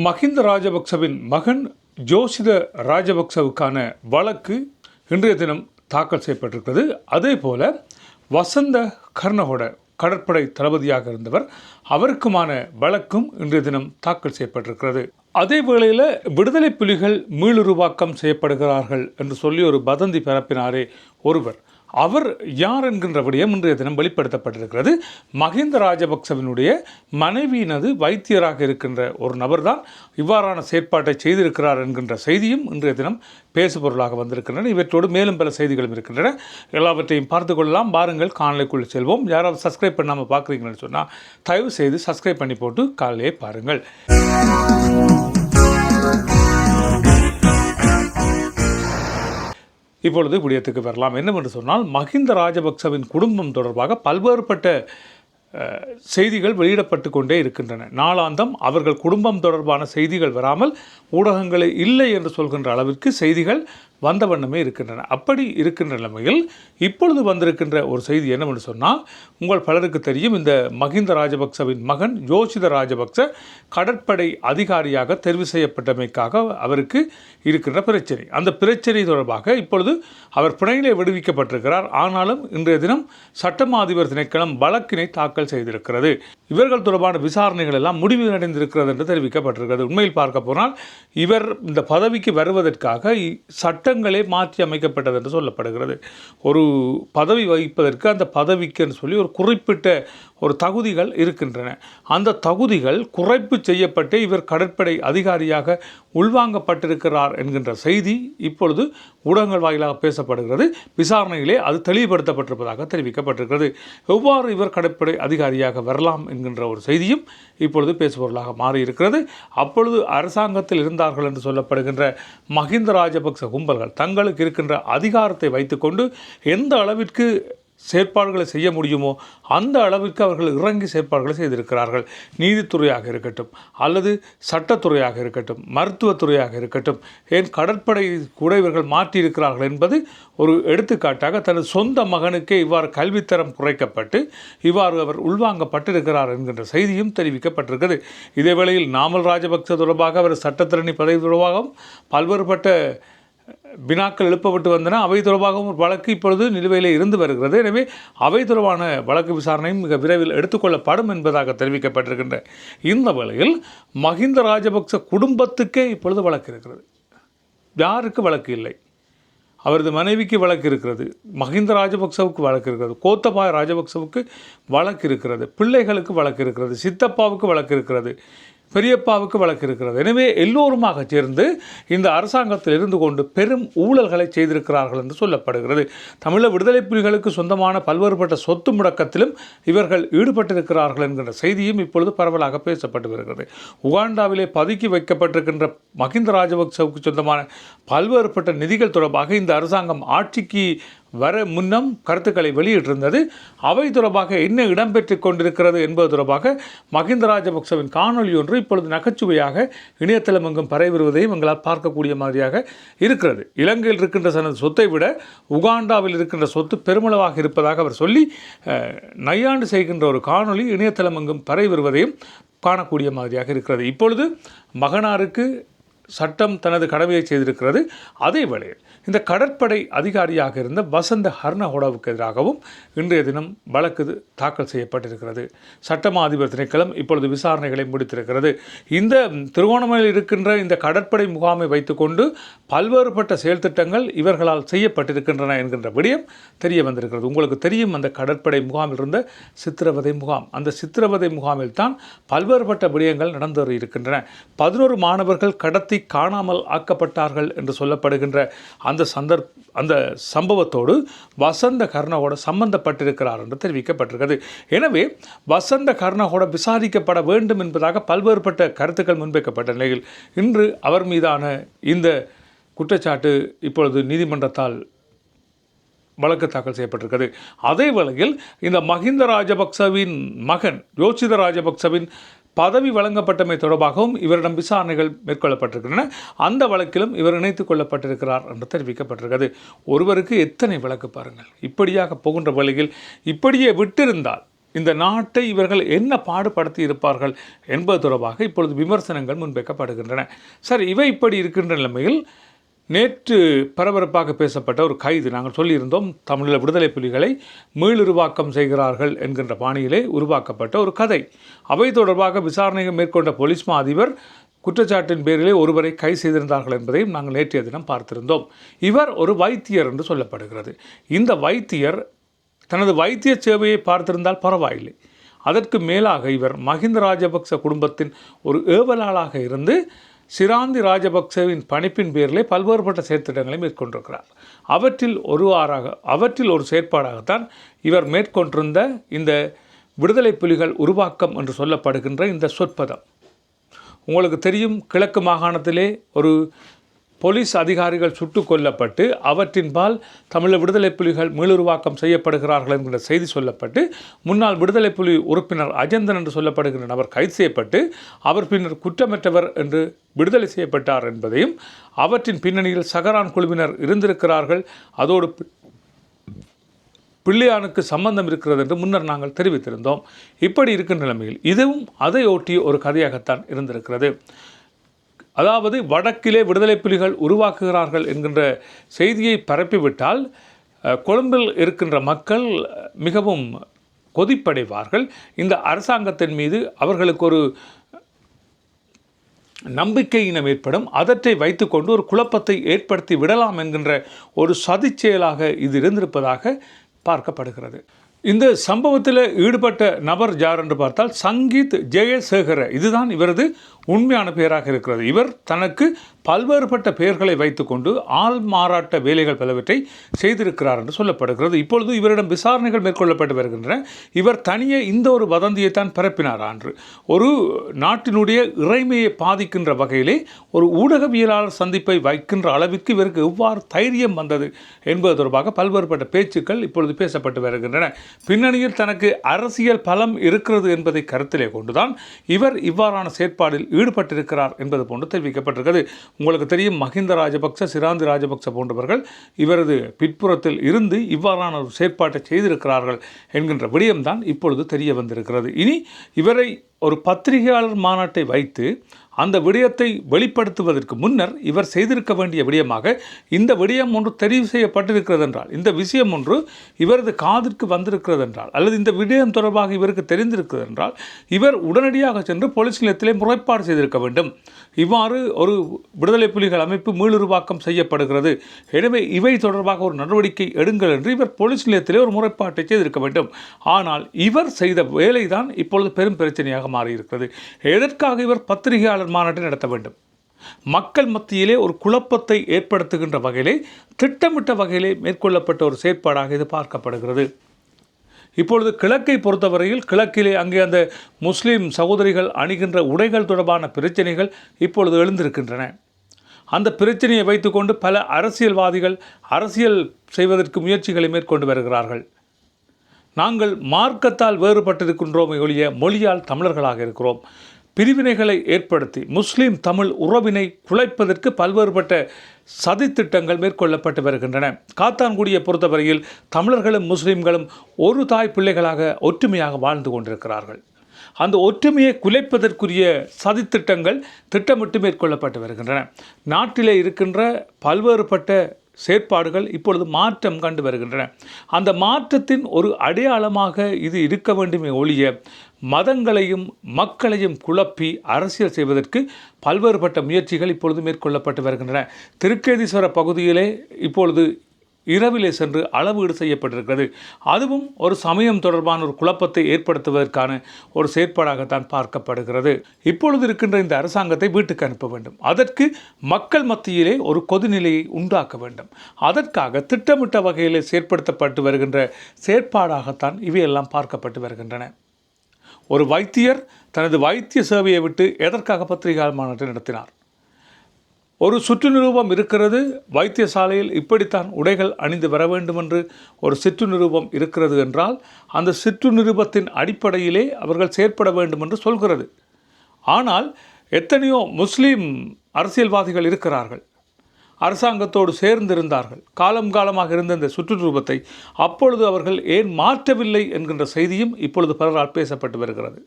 மஹிந்த ராஜபக்சவின் மகன் ஜோசித ராஜபக்சவுக்கான வழக்கு இன்றைய தினம் தாக்கல் செய்யப்பட்டிருக்கிறது. அதே போல வசந்த கர்ணகொட கடற்படை தளபதியாக இருந்தவர் அவருக்குமான வழக்கும் இன்றைய தினம் தாக்கல் செய்யப்பட்டிருக்கிறது. அதே வேளையில் விடுதலை புலிகள் மீளுருவாக்கம் செய்யப்படுகிறார்கள் என்று சொல்லி ஒரு வதந்தி பரப்பினாரே ஒருவர், அவர் யார் என்கின்ற விடயம் இன்றைய தினம் வெளிப்படுத்தப்பட்டிருக்கிறது. மஹிந்த ராஜபக்சவினுடைய மனைவியினது வைத்தியராக இருக்கின்ற ஒரு நபர்தான் இவ்வாறான செயற்பாட்டை செய்திருக்கிறார் என்கின்ற செய்தியும் இன்றைய தினம் பேசுபொருளாக வந்திருக்கின்றன. இவற்றோடு மேலும் பல செய்திகளும் இருக்கின்றன. எல்லாவற்றையும் பார்த்து கொள்ளலாம். பாருங்கள், காணொளிக்குள் செல்வோம். யாராவது சப்ஸ்கிரைப் பண்ணாமல் பார்க்குறீங்கன்னு சொன்னால் தயவு செய்து சப்ஸ்கிரைப் பண்ணி போட்டு காலையே பாருங்கள். இப்பொழுது விடயத்துக்கு வரலாம். என்னவென்று சொன்னால், மஹிந்த ராஜபக்சவின் குடும்பம் தொடர்பாக பல்வேறுபட்ட செய்திகள் வெளியிடப்பட்டு கொண்டே இருக்கின்றன. நாளாந்தம் அவர்கள் குடும்பம் தொடர்பான செய்திகள் வராமல் ஊடகங்களே இல்லை என்று சொல்கின்ற அளவிற்கு செய்திகள் வந்த வண்ணமே இருக்கின்றன. அப்படி இருக்கின்ற நிலைமையில் இப்பொழுது வந்திருக்கின்ற ஒரு செய்தி என்னவென்று சொன்னால், உங்கள் பலருக்கு தெரியும், இந்த மஹிந்த ராஜபக்சவின் மகன் ஜோசித ராஜபக்ச கடற்படை அதிகாரியாக தெரிவு செய்யப்பட்டமைக்காக அவருக்கு இருக்கின்ற பிரச்சனை. அந்த பிரச்சனை தொடர்பாக இப்பொழுது அவர் பிணையிலே விடுவிக்கப்பட்டிருக்கிறார். ஆனாலும் இன்றைய தினம் சட்டமா அதிபர் திணைக்களம் வழக்கினை தாக்கல் செய்திருக்கிறது. இவர்கள் தொடர்பான விசாரணைகள் எல்லாம் முடிவடைந்திருக்கிறது என்று தெரிவிக்கப்பட்டிருக்கிறது. உண்மையில் பார்க்க போனால் இவர் இந்த பதவிக்கு வருவதற்காக சட்டங்களே மாற்றி அமைக்கப்பட்டது என்று சொல்லப்படுகிறது. ஒரு பதவி வகிப்பதற்கு அந்த பதவிக்கு என்று சொல்லி ஒரு குறிப்பிட்ட ஒரு தகுதிகள் இருக்கின்றன. அந்த தகுதிகள் குறைப்பு செய்யப்பட்டு இவர் கடற்படை அதிகாரியாக உள்வாங்கப்பட்டிருக்கிறார் என்கின்ற செய்தி இப்பொழுது ஊடகங்கள் வாயிலாக பேசப்படுகிறது. விசாரணையிலே அது தெளிவுபடுத்தப்பட்டிருப்பதாக தெரிவிக்கப்பட்டிருக்கிறது. எவ்வாறு இவர் கடற்படை அதிகாரியாக வரலாம் என்கின்ற ஒரு செய்தியும் இப்பொழுது பேசுபொருளாக மாறியிருக்கிறது. அப்பொழுது அரசாங்கத்தில் இருந்தார்கள் என்று சொல்லப்படுகின்ற மஹிந்த ராஜபக்ச கும்பல்கள் தங்களுக்கு இருக்கின்ற அதிகாரத்தை வைத்துக்கொண்டு எந்த அளவிற்கு செயற்பாடுகளை செய்ய முடியுமோ அந்த அளவிற்கு அவர்கள் இறங்கி செயற்பாடுகளை செய்திருக்கிறார்கள். நீதித்துறையாக இருக்கட்டும், அல்லது சட்டத்துறையாக இருக்கட்டும், மருத்துவத்துறையாக இருக்கட்டும், ஏன் கடற்படை கூட இவர்கள் மாற்றியிருக்கிறார்கள் என்பது ஒரு எடுத்துக்காட்டாக தனது சொந்த மகனுக்கே இவ்வாறு கல்வித்தரம் குறைக்கப்பட்டு இவ்வாறு அவர் உள்வாங்கப்பட்டிருக்கிறார் என்கின்ற செய்தியும் தெரிவிக்கப்பட்டிருக்கிறது. இதே வேளையில் நாமல் ராஜபக்ச தொடர்பாக அவர் சட்டத்திரணி பதவி தொடர்பாகவும் பல்வேறுபட்ட வினாக்கள் எழுப்பப்பட்டு வந்தன. அவை தொடர்பாகவும் ஒரு வழக்கு இப்பொழுது நிலுவையில் இருந்து வருகிறது. எனவே அவை தொடர்பான வழக்கு விசாரணையும் மிக விரைவில் எடுத்துக்கொள்ளப்படும் என்பதாக தெரிவிக்கப்பட்டிருக்கின்ற இந்த வேளையில் மஹிந்த ராஜபக்ச குடும்பத்துக்கே இப்பொழுது வழக்கு இருக்கிறது. யாருக்கு வழக்கு இல்லை? அவரது மனைவிக்கு வழக்கு இருக்கிறது, மஹிந்த ராஜபக்சவுக்கு வழக்கு இருக்கிறது, கோத்தபாய ராஜபக்சவுக்கு வழக்கு இருக்கிறது, பிள்ளைகளுக்கு வழக்கு இருக்கிறது, சித்தப்பாவுக்கு வழக்கு இருக்கிறது, பெரியப்பாவுக்கு வழக்கு இருக்கிறது. எனவே எல்லோருமாக சேர்ந்து இந்த அரசாங்கத்தில் இருந்து கொண்டு பெரும் ஊழல்களை செய்திருக்கிறார்கள் என்று சொல்லப்படுகிறது. தமிழக விடுதலை புலிகளுக்கு சொந்தமான பல்வேறுபட்ட சொத்து முடக்கத்திலும் இவர்கள் ஈடுபட்டிருக்கிறார்கள் என்கின்ற செய்தியும் இப்பொழுது பரவலாக பேசப்பட்டு வருகிறது. உகாண்டாவிலே பதுக்கி வைக்கப்பட்டிருக்கின்ற மஹிந்த ராஜபக்சவுக்கு சொந்தமான பல்வேறுபட்ட நிதிகள் தொடர்பாக இந்த அரசாங்கம் ஆட்சிக்கு வர முன்னம் கருத்துக்களை வெளியிட்டிருந்தது. அவை தொடர்பாக என்ன இடம்பெற்று கொண்டிருக்கிறது என்பது தொடர்பாக மஹிந்த ராஜபக்சவின் காணொலி ஒன்று இப்பொழுது நகைச்சுவையாக இணையதளம் எங்கும் பரவி வருவதையும் எங்களால் பார்க்கக்கூடிய மாதிரியாக இருக்கிறது. இலங்கையில் இருக்கின்ற தனது சொத்தை விட உகாண்டாவில் இருக்கின்ற சொத்து பெருமளவாக இருப்பதாக அவர் சொல்லி நையாண்டு செய்கின்ற ஒரு காணொலி இணையதளம் எங்கும் பரவி வருவதையும் காணக்கூடிய மாதிரியாக இருக்கிறது. இப்பொழுது மகனாருக்கு சட்டம் தனது கடமையை செய்திருக்கிறது. அதே வேளையில் இந்த கடற்படை அதிகாரியாக இருந்த வசந்த கர்ணகொடவுக்கு எதிராகவும் இன்றைய தினம் வழக்கு தாக்கல் செய்யப்பட்டிருக்கிறது. சட்டமா அதிபர் திணைக்களம் இப்பொழுது விசாரணைகளை முடித்திருக்கிறது. இந்த திருகோணமலையில் இருக்கின்ற இந்த கடற்படை முகாமை வைத்துக்கொண்டு பல்வேறுபட்ட செயல் திட்டங்கள் இவர்களால் செய்யப்பட்டிருக்கின்றன என்கின்ற விடயம் தெரிய வந்திருக்கிறது. உங்களுக்கு தெரியும், அந்த கடற்படை முகாமில் இருந்த சித்திரவதை முகாம், அந்த சித்திரவதை முகாமில் தான் பல்வேறுபட்ட விடயங்கள் நடந்து இருக்கின்றன. 11 மாணவர்கள் கடத்தி காணாமல் ஆக்கப்பட்டார்கள் என்று சொல்லப்படுகின்ற அந்த சம்பவத்தோடு வசந்த கர்ணகொட சம்பந்தப்பட்டிருக்கிறார் என்று தெரிவிக்கப்பட்டிருக்கிறது. எனவே வசந்த கர்ணகொட விசாரிக்கப்பட வேண்டும் என்பதாக பல்வேறுபட்ட கருத்துக்கள் முன்வைக்கப்பட்ட நிலையில் இன்று அவர் மீதான இந்த குற்றச்சாட்டு இப்பொழுது நீதிமன்றத்தால் வழக்கு தாக்கல் செய்யப்பட்டிருக்கிறது. அதே வேளையில் இந்த மஹிந்த ராஜபக்சவின் மகன் ஜோசித ராஜபக்சவின் பதவி வழங்கப்பட்டமை தொடர்பாகவும் இவரிடம் விசாரணைகள் மேற்கொள்ளப்பட்டிருக்கின்றன. அந்த வழக்கிலும் இவர் இணைத்துக் கொள்ளப்பட்டிருக்கிறார் என்று தெரிவிக்கப்பட்டிருக்கிறது. ஒருவருக்கு எத்தனை வழக்கு பாருங்கள். இப்படியாக போகின்ற வழியில் இப்படியே விட்டிருந்தால் இந்த நாட்டை இவர்கள் என்ன பாடுபடுத்தி இருப்பார்கள் என்பது தொடர்பாக இப்பொழுது விமர்சனங்கள் முன்வைக்கப்படுகின்றன. சரி, இவை இப்படி இருக்கின்ற நிலைமையில் நேற்று பரபரப்பாக பேசப்பட்ட ஒரு கைது, நாங்கள் சொல்லியிருந்தோம், தமிழீழ விடுதலை புலிகளை மீளுருவாக்கம் செய்கிறார்கள் என்கின்ற பாணியிலே உருவாக்கப்பட்ட ஒரு கதை. அவை தொடர்பாக விசாரணையை மேற்கொண்ட போலீஸ் மா அதிபர் குற்றச்சாட்டின் பேரிலே ஒருவரை கைது செய்திருந்தார்கள் என்பதையும் நாங்கள் நேற்றைய தினம் பார்த்திருந்தோம். இவர் ஒரு வைத்தியர் என்று சொல்லப்படுகிறது. இந்த வைத்தியர் தனது வைத்திய சேவையை பார்த்திருந்தால் பரவாயில்லை, அதற்கு மேலாக இவர் மஹிந்த ராஜபக்ச குடும்பத்தின் ஒரு ஏவலாளாக இருந்து சிராந்தி ராஜபக்சவின் பணிப்பின் பேரிலே பல்வேறுபட்ட செயற்திட்டங்களை மேற்கொண்டிருக்கிறார். அவற்றில் ஒரு செயற்பாடாகத்தான் இவர் மேற்கொண்டிருந்த இந்த விடுதலை புலிகள் உருவாக்கம் என்று சொல்லப்படுகின்ற இந்த சொற்பதம். உங்களுக்கு தெரியும், கிழக்கு மாகாணத்திலே ஒரு போலீஸ் அதிகாரிகள் சுட்டுக் கொல்லப்பட்டு அவற்றின்பால் தமிழ் விடுதலை புலிகள் மீளுருவாக்கம் செய்யப்படுகிறார்கள் என்கிற செய்தி சொல்லப்பட்டு முன்னாள் விடுதலை புலி உறுப்பினர் அஜந்தன் என்று சொல்லப்படுகின்ற நபர் கைது செய்யப்பட்டு அவர் பின்னர் குற்றமற்றவர் என்று விடுதலை செய்யப்பட்டார் என்பதையும் அவற்றின் பின்னணியில் சகரான் குழுவினர் இருந்திருக்கிறார்கள், அதோடு பிள்ளையானுக்கு சம்பந்தம் இருக்கிறது என்று முன்னர் நாங்கள் தெரிவித்திருந்தோம். இப்படி இருக்கின்ற நிலைமையில் இதுவும் அதை ஒட்டிய ஒரு கதையாகத்தான் இருந்திருக்கிறது. அதாவது வடக்கிலே விடுதலை புலிகள் உருவாக்குகிறார்கள் என்கின்ற செய்தியை பரப்பிவிட்டால் கொழும்பில் இருக்கின்ற மக்கள் மிகவும் கொதிப்படைவார்கள். இந்த அரசாங்கத்தின் மீது அவர்களுக்கு ஒரு நம்பிக்கையினம் ஏற்படும். அதற்றை வைத்துக்கொண்டு ஒரு குழப்பத்தை ஏற்படுத்தி விடலாம் என்கின்ற ஒரு சதிச்செயலாக இது இருந்திருப்பதாக பார்க்கப்படுகிறது. இந்த சம்பவத்தில் ஈடுபட்ட நபர் யார் என்று பார்த்தால் சங்கீத் ஜெயசேகர, இதுதான் இவரது உண்மையான பெயராக இருக்கிறது. இவர் தனக்கு பல்வேறுபட்ட பெயர்களை வைத்துக்கொண்டு ஆள் மாறாட்ட வேலைகள் பலவற்றை செய்திருக்கிறார் என்று சொல்லப்படுகிறது. இப்பொழுது இவரிடம் விசாரணைகள் மேற்கொள்ளப்பட்டு வருகின்றன. இவர் தனியே இந்த ஒரு வதந்தியை தான் பரப்பினார் அன்று. ஒரு நாட்டினுடைய இறைமையை பாதிக்கின்ற வகையிலே ஒரு ஊடகவியலாளர் சந்திப்பை வைக்கின்ற அளவிற்கு இவருக்கு எவ்வாறு தைரியம் வந்தது என்பது தொடர்பாக பல்வேறுபட்ட பேச்சுக்கள் இப்பொழுது பேசப்பட்டு வருகின்றன. பின்னணியில் தனக்கு அரசியல் பலம் இருக்கிறது என்பதை கருத்திலே கொண்டுதான் இவர் இவ்வாறான செயற்பாடில் ஈடுபட்டிருக்கிறார் என்பது போன்று தெரிவிக்கப்பட்டிருக்கிறது. உங்களுக்கு தெரியும், மஹிந்த ராஜபக்ச, சிராந்தி ராஜபக்ச போன்றவர்கள் இவரது பிற்புறத்தில் இருந்து இவ்வாறான ஒரு செயற்பாட்டை செய்திருக்கிறார்கள் என்கின்ற விடயம்தான் இப்பொழுது தெரிய வந்திருக்கிறது. இனி இவரை ஒரு பத்திரிகையாளர் மாநாட்டை வைத்து அந்த விடயத்தை வெளிப்படுத்துவதற்கு முன்னர் இவர் செய்திருக்க வேண்டிய விடயமாக இந்த விடயம் ஒன்று தெரிவு செய்யப்பட்டிருக்கிறது என்றால், இந்த விஷயம் ஒன்று இவரது காதிற்கு வந்திருக்கிறது என்றால், அல்லது இந்த விடயம் தொடர்பாக இவருக்கு தெரிந்திருக்கிறது என்றால் இவர் உடனடியாக சென்று போலீஸ் நிலையத்திலே முறைப்பாடு செய்திருக்க வேண்டும். இவ்வாறு ஒரு விடுதலை புலிகள் அமைப்பு மீளுருவாக்கம் செய்யப்படுகிறது, எனவே இவை தொடர்பாக ஒரு நடவடிக்கை எடுங்கள் என்று இவர் போலீஸ் நிலையத்திலே ஒரு முறைப்பாட்டை செய்திருக்க வேண்டும். ஆனால் இவர் செய்த வேலைதான் இப்பொழுது பெரும் பிரச்சனையாக மாறியிருக்கிறது. எதற்காக இவர் பத்திரிகையாளர் மாநாட்டை நடத்த வேண்டும்? மக்கள் மத்தியிலே ஒரு குழப்பத்தை ஏற்படுத்துகின்ற வகையிலே திட்டமிட்ட வகையிலே மேற்கொள்ளப்பட்ட ஒரு செயற்பாடாக இது பார்க்கப்படுகிறது. இப்பொழுது கிழக்கை பொறுத்தவரையில் கிழக்கிலே அங்கே அந்த முஸ்லீம் சகோதரிகள் அணிகின்ற உடைகள் தொடர்பான பிரச்சனைகள் இப்பொழுது எழுந்திருக்கின்றன. அந்த பிரச்சனையை வைத்துக்கொண்டு பல அரசியல்வாதிகள் அரசியல் செய்வதற்கு முயற்சிகளை மேற்கொண்டு வருகிறார்கள். நாங்கள் மார்க்கத்தால் வேறுபட்டிருக்கின்றோம் ஒழிய மொழியால் தமிழர்களாக இருக்கிறோம். பிரிவினைகளை ஏற்படுத்தி முஸ்லீம் தமிழ் உறவினை குலைப்பதற்கு பல்வேறுபட்ட சதித்திட்டங்கள் மேற்கொள்ளப்பட்டு வருகின்றன. காத்தான்குடியை பொறுத்தவரையில் தமிழர்களும் முஸ்லீம்களும் ஒரு தாய் பிள்ளைகளாக ஒற்றுமையாக வாழ்ந்து கொண்டிருக்கிறார்கள். அந்த ஒற்றுமையை குலைப்பதற்குரிய சதித்திட்டங்கள் திட்டமிட்டு மேற்கொள்ளப்பட்டு வருகின்றன. நாட்டிலே இருக்கின்ற பல்வேறுபட்ட செயற்பாடுகள் இப்பொழுது மாற்றம் கண்டு வருகின்றன. அந்த மாற்றத்தின் ஒரு அடையாளமாக இது இருக்க வேண்டுமே ஒழிய மதங்களையும் மக்களையும் குழப்பி அரசியல் செய்வதற்கு பல்வேறுபட்ட முயற்சிகள் இப்பொழுது மேற்கொள்ளப்பட்டு வருகின்றன. திருக்கேதீஸ்வர பகுதியிலே இப்பொழுது இரவிலே சென்று அளவீடு செய்யப்பட்டிருக்கிறது. அதுவும் ஒரு சமயம் தொடர்பான ஒரு குழப்பத்தை ஏற்படுத்துவதற்கான ஒரு செயற்பாடாகத்தான் பார்க்கப்படுகிறது. இப்பொழுது இருக்கின்ற இந்த அரசாங்கத்தை வீட்டுக்கு அனுப்ப வேண்டும். அதற்கு மக்கள் மத்தியிலே ஒரு கொதிநிலையை உண்டாக்க வேண்டும். அதற்காக திட்டமிட்ட வகையிலே செயற்படுத்தப்பட்டு வருகின்ற செயற்பாடாகத்தான் இவையெல்லாம் பார்க்கப்பட்டு வருகின்றன. ஒரு வைத்தியர் தனது வைத்திய சேவையை விட்டு எதற்காக பத்திரிகையாளர் மாநாட்டை நடத்தினார்? ஒரு சுற்று நிரூபம் இருக்கிறது, வைத்தியசாலையில் இப்படித்தான் உடைகள் அணிந்து வர வேண்டும் என்று ஒரு சிற்று நிரூபம் இருக்கிறது என்றால் அந்த சிற்று நிரூபத்தின் அடிப்படையிலே அவர்கள் செயற்பட வேண்டும் என்று சொல்கிறது. ஆனால் எத்தனையோ முஸ்லீம் அரசியல்வாதிகள் இருக்கிறார்கள். அரசாங்கத்தோடு சேர்ந்திருந்தார்கள். காலம் காலமாக இருந்த இந்த சுற்றுரூபத்தை அப்பொழுது அவர்கள் ஏன் மாற்றவில்லை என்கின்ற செய்தியும் இப்பொழுது பலரால் பேசப்பட்டு வருகிறது.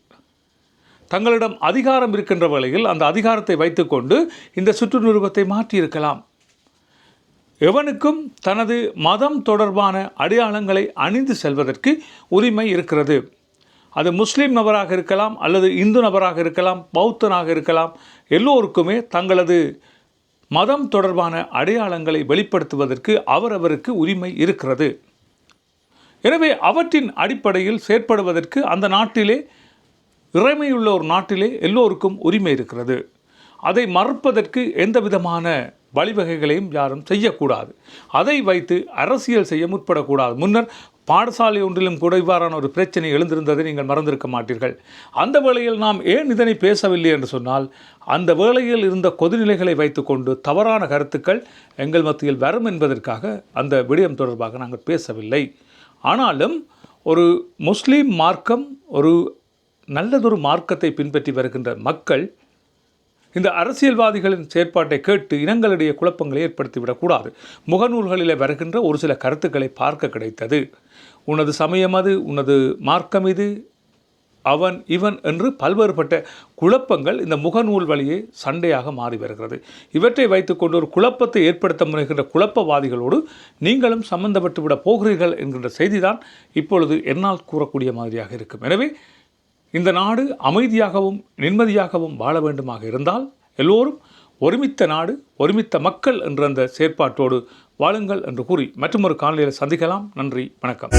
தங்களிடம் அதிகாரம் இருக்கின்ற வேளையில் அந்த அதிகாரத்தை வைத்துக்கொண்டு இந்த சுற்றுரூபத்தை மாற்றியிருக்கலாம். எவனுக்கும் தனது மதம் தொடர்பான அடையாளங்களை அணிந்து செல்வதற்கு உரிமை இருக்கிறது. அது முஸ்லீம் நபராக இருக்கலாம், அல்லது இந்து நபராக இருக்கலாம், பௌத்தனாக இருக்கலாம். எல்லோருக்குமே தங்களது மதம் தொடர்பான அடையாளங்களை வெளிப்படுத்துவதற்கு அவரவருக்கு உரிமை இருக்கிறது. எனவே அவற்றின் அடிப்படையில் செயற்படுவதற்கு அந்த நாட்டிலே, இறைமையுள்ள ஒரு நாட்டிலே எல்லோருக்கும் உரிமை இருக்கிறது. அதை மறுப்பதற்கு எந்த விதமான வழிவகைகளையும் யாரும் செய்யக்கூடாது. அதை வைத்து அரசியல் செய்ய முற்படக்கூடாது. முன்னர் பாடசாலை ஒன்றிலும் கூட இவ்வாறான ஒரு பிரச்சனை எழுந்திருந்ததை நீங்கள் மறந்திருக்க மாட்டீர்கள். அந்த வேளையில் நாம் ஏன் இதனை பேசவில்லை என்று சொன்னால், அந்த வேளையில் இருந்த கொதிநிலைகளை வைத்துக்கொண்டு தவறான கருத்துக்கள் எங்கள் மத்தியில் வரும் என்பதற்காக அந்த விடயம் தொடர்பாக நாங்கள் பேசவில்லை. ஆனாலும் ஒரு முஸ்லீம் மார்க்கம், ஒரு நல்லதொரு மார்க்கத்தை பின்பற்றி வருகின்ற மக்கள் இந்த அரசியல்வாதிகளின் செயற்பாட்டை கேட்டு இனங்களிடையே குழப்பங்களை ஏற்படுத்திவிடக்கூடாது. முகநூல்களில் வருகின்ற ஒரு சில கருத்துக்களை பார்க்க கிடைத்தது. உனது சமயம் அது, உனது மார்க்கம் இது, அவன் இவன் என்று பல்வேறுபட்ட குழப்பங்கள் இந்த முகநூல் வழியே சண்டையாக மாறி வருகிறது. இவற்றை வைத்துக்கொண்டு ஒரு குழப்பத்தை ஏற்படுத்த முனைகின்ற குழப்பவாதிகளோடு நீங்களும் சம்பந்தப்பட்டு விட போகிறீர்கள் என்கின்ற செய்திதான் இப்பொழுது என்னால் கூறக்கூடிய மாதிரியாக இருக்கும். எனவே இந்த நாடு அமைதியாகவும் நிம்மதியாகவும் வாழ வேண்டுமாக இருந்தால் எல்லோரும் ஒருமித்த நாடு, ஒருமித்த மக்கள் என்ற அந்த செயற்பாட்டோடு வாழுங்கள் என்று கூறி மற்றொரு காணொளியில் சந்திக்கலாம். நன்றி, வணக்கம்.